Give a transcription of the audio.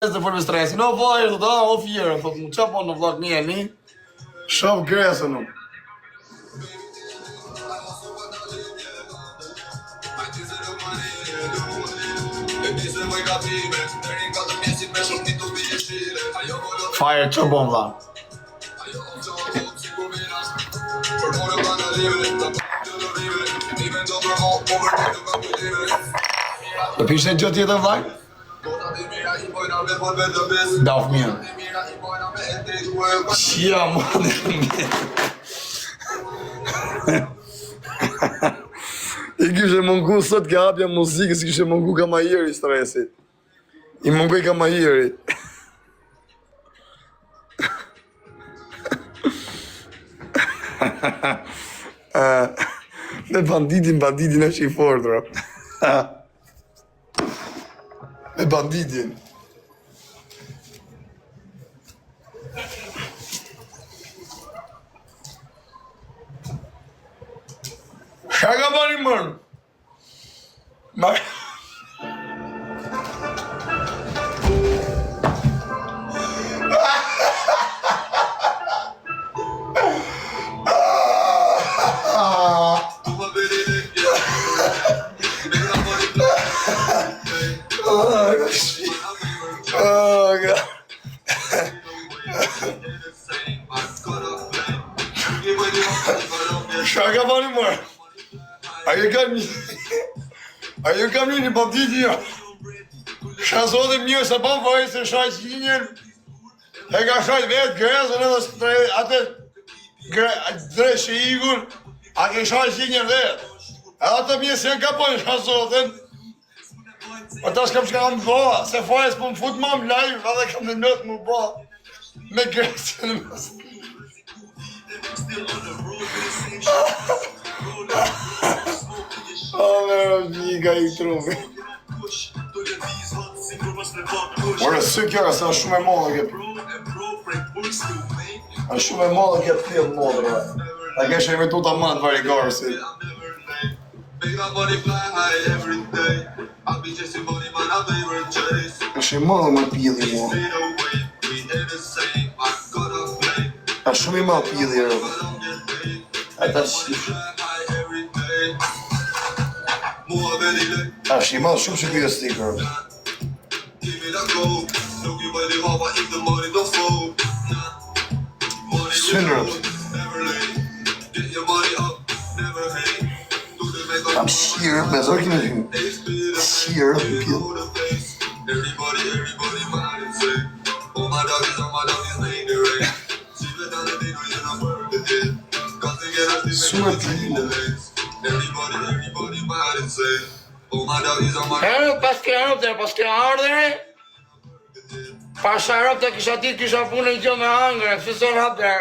Të për me stresi, no vajrë, da, o fjere, thot mu, qa po në vlog njeni? Shof gresën u. Fire, që bon vla? Të pishte gjë tjetër vlaj? Daf mirë. Qia mënë I kishe mungu sot ka hapja muzikës, I kishe mungu ka mahiri stresit. I mungu I ka mahiri. Me banditin është I fordra. Me banditin. Qa ka bani mërë? Qa ka bani mërë? A ju kam një banditi jo. Shazode mjë se ban fajë se shaj qinjen. E ka shaj vetë grezën edhe atë dreshe igur. A ke shaj qinjen vetë. E atë mjë se ka pojnë shazodën. O tash kam shka më bëha. Se fajës po më fut ma më live edhe kam në nëtë më bëha. Me grezën në mësë. Amiga I trupi. Ore së kjera se është shumë e modhe këtë. është shumë e modhe këtë film modre. A keshe inventu ta manë varigarë si. është I modhe më pili mo. është shumë I madhe pili rë. A ta shish. është I madhe shumë që kujtë sticker. Synërët. Kam shirë, me zorë kime shumë. Shirë, pjë. Sumë pjë. Pas ke ardhëre? Pas Arab të kisha ditë kisha punë I gjë me hangre, fisor hapër.